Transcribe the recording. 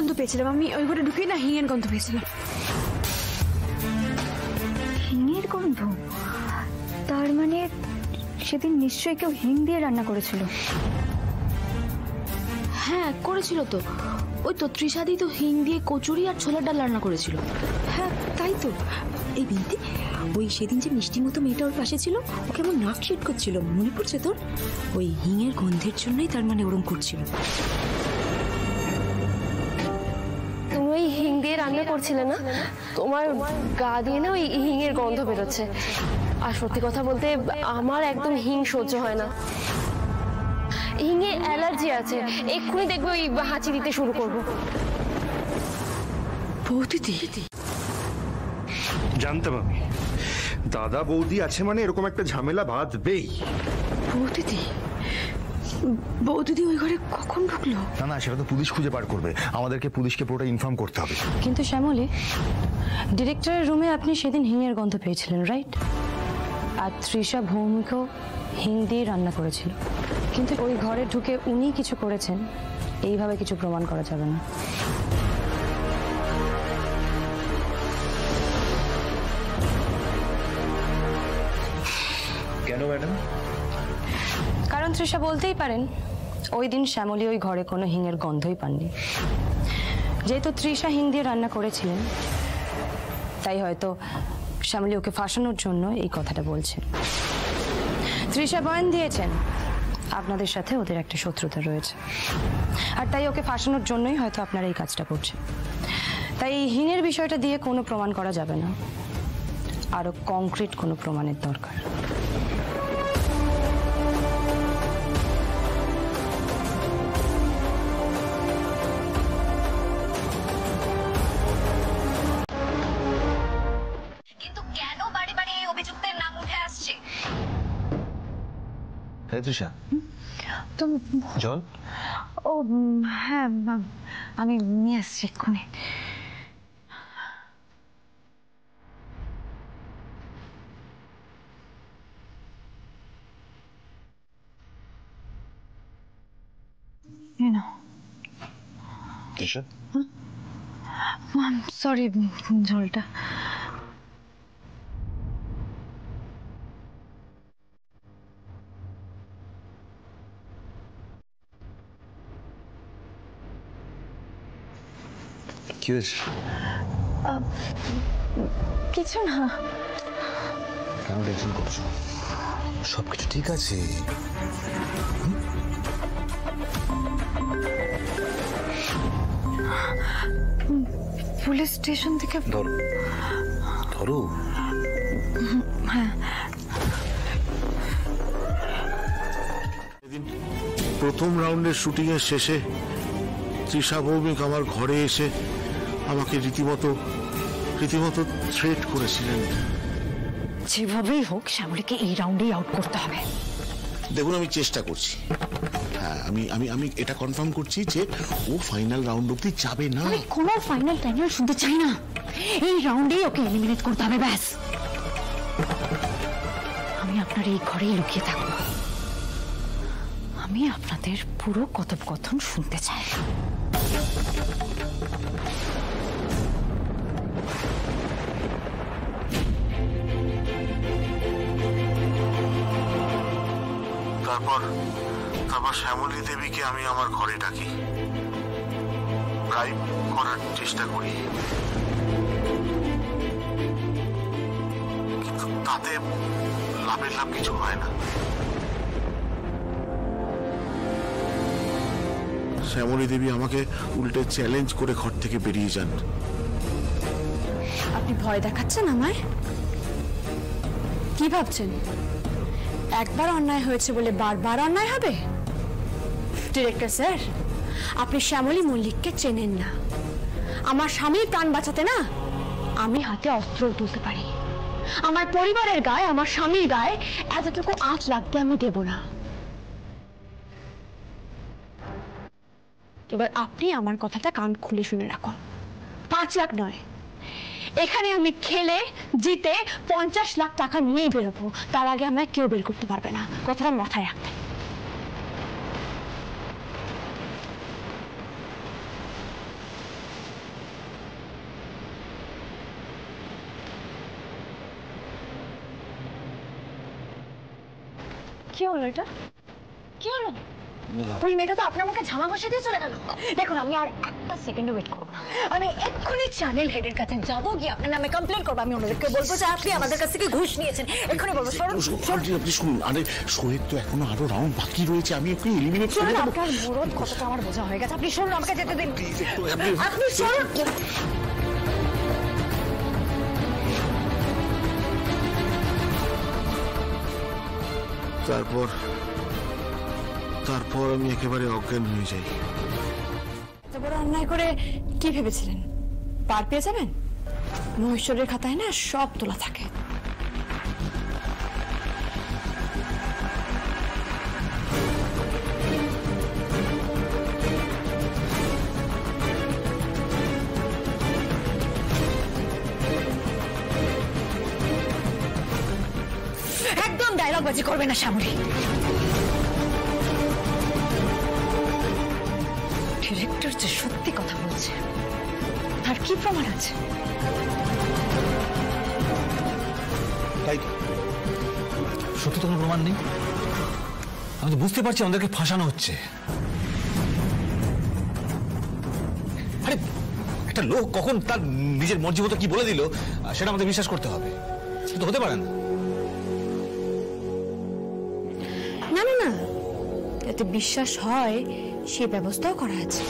গন্ধ পেয়েছিলাম, আমি ওই ঘরে ঢুকেই না হিঙের গন্ধ পেয়েছিলাম। হিঙের গন্ধ? তার মানে সেদিন নিশ্চয়ই কেউ হিং দিয়ে রান্না করেছিল। হ্যাঁ করেছিল তো, ওই তো তৃষাদি তো হিং দিয়ে কচুরি আর ছোলার ডাল রান্না করেছিল। হ্যাঁ তাই তো। এই বিনতি, ওই সেদিন যে মিষ্টি মতো মেয়েটা ওর পাশে ছিল, ও কেমন নাক শেট করছিল, মনে পড়ছে তোর? ওই হিঙের গন্ধের জন্যই তার মানে ওরম করছিল। তুমি ওই হিং দিয়ে রান্না করছিলে না? তোমার গা দিয়ে না ওই হিঙের গন্ধ বেরোচ্ছে। আর সত্যি কথা বলতে আমার একদম হিং সহ্য হয় না, হিঙে অ্যালার্জি আছে। এক্ষুনি দেখবে ওই হাঁচি দিতে শুরু করবো। বৌদিদি, জানতাম আমি দাদা বৌদি আছে মানে এরকম একটা ঝামেলা বাঁধবেই। বৌদিদি, বৌদিদি ওই ঘরে কখন ঢুকলো? না না, সেটা তো পুলিশ খুঁজে বার করবে, আমাদেরকে পুলিশকে পুরোটা ইনফর্ম করতে হবে। কিন্তু শ্যামলী, ডিরেক্টরের রুমে আপনি সেদিন হিঙের গন্ধ পেয়েছিলেন, রাইট? আর তৃষা ভৌমিকও হিং দিয়ে রান্না করেছিল, কিন্তু ওই ঘরে ঢুকে উনি কিছু করেছেন এইভাবে কিছু প্রমাণ করা যাবে না। কেন ম্যাডাম? কারণ তৃষা বলতেই পারেন ওই দিন শ্যামলী ওই ঘরে কোনো হিঙের গন্ধই পাননি। যেহেতু তৃষা হিং দিয়ে রান্না করেছিলেন, তাই হয়তো শ্যামলী ওকে ফাঁসানোর জন্য এই কথাটা বলছেন। তৃষা বয়ান দিয়েছেন আপনাদের সাথে ওদের একটা শত্রুতা রয়েছে, আর তাই ওকে ফাঁসানোর জন্যই হয়তো আপনারা এই কাজটা করছেন। তাই এই হিঙের বিষয়টা দিয়ে কোনো প্রমাণ করা যাবে না, আরো কংক্রিট কোনো প্রমাণের দরকার। তৃষা, তুমি জল? ও হ্যাঁ, আমি নিয়ে আসছি এক্ষুনি। তৃষা, সরি, জলটা। কি হয়েছে? কিছু না। কেন টেনশন করছো? সবকিছু ঠিক আছে। পুলিশ স্টেশন থেকে ধরো ধরো। হ্যাঁ, সেদিন প্রথম রাউন্ডের শুটিং এর শেষে তৃষা ভৌমিক আমার ঘরে এসে আমাকে রীতিমতো থ্রেট করেছিলেন। যেভাবেই হোক শ্যামলীকে এই রাউন্ডেই আউট করতে হবে। দেখুন, আমি চেষ্টা করছি। হ্যাঁ, আমি আমি আমি এটা কনফার্ম করছি যে ও ফাইনাল রাউন্ড অব্দি যাবে না। আমি কোনো ফাইনাল টাইনাল শুনতে চাই না, এই রাউন্ডেই ওকে এলিমিনেট করতে হবে, ব্যাস। আমি আপনার এই ঘরেই লুকিয়ে থাকবো, আমি আপনাদের পুরো কথোপকথন শুনতে চাই। তারপর শ্যামলী দেবীকে আমি আমার ঘরে ডাকি, ব্রাইব করার চেষ্টা করি, কিন্তু তাতে লাভের লাভ কিছু হয় না। শ্যামলী দেবী আমাকে উল্টে চ্যালেঞ্জ করে ঘর থেকে বেরিয়ে যান। আপনি ভয় দেখাচ্ছেন আমায়? কি ভাবছেন একবার অন্যায় হয়েছে বলে বারবার অন্যায় হবে? ডিরেক্টর স্যার, আপনি শ্যামলী মল্লিককে চেনেন না। আমার স্বামীর প্রাণ বাঁচাতে না আমি হাতে অস্ত্র তুলতে পারি। আমার পরিবারের গায়ে, আমার স্বামীর গায়ে এতটুকু আঁচ লাগতে আমি দেব না। এবার আপনি আমার কথাটা কান খুলে শুনে রাখুন। 5 লাখ নয়, এখানে আমি খেলে জিতে 50 লাখ টাকা নিয়েই বেরোবো। তার আগে আমায় কেউ বের করতে পারবে না, কথাটা মাথায় রাখতে। কি হলো এটা? কি হলো? ওই মেয়েটা তো আপনার মুখে ঝামা বসে দিয়ে চলে গেল। দেখুন আমি আর একটা সেকেন্ডও ওয়েট করবো না, আমি এক্ষুনি চ্যানেল হেডের কাছে যাবো, গিয়ে আপনার নামে কমপ্লেন করবো। আমি ওনাদেরকে বলবো যে আপনি আমাদের কাছ থেকে ঘুষ নিয়েছেন, এক্ষুনি বলবো। আপনি শুনুন, আরে শোয়ের তো এখনো আরো রাউন্ড বাকি রয়েছে, আমি ওকে এলিমিনেট করে শুনুন, দেবো। আপনার মরদ কতটা আমার বোঝা হয়ে গেছে। আপনি শুনুন, আমাকে যেতে দিন। আপনি শুনুন। তারপর আমি একেবারে অজ্ঞান হয়ে যাই। এত বড় অন্যায় করে কি ভেবেছিলেন পার পেয়ে যাবেন? মহেশ্বরের খাতায় না সব তোলা থাকে। একদম ডায়লগ বাজি করবে না শ্যামলী। ডিরেক্টর যে সত্যি কথা বলছে তার কি প্রমাণ আছে? তাই তো, সত্যি তো কোনো প্রমাণ নেই। আমি তো বুঝতে পারছি আমাদেরকে ফাঁসানো হচ্ছে। আরে একটা লোক কখন তার নিজের মর্জি মতো কি বলে দিল সেটা আমাদের বিশ্বাস করতে হবে, সেটা তো হতে পারে না। না না না, যাতে বিশ্বাস হয় সে ব্যবস্থাও করা আছে।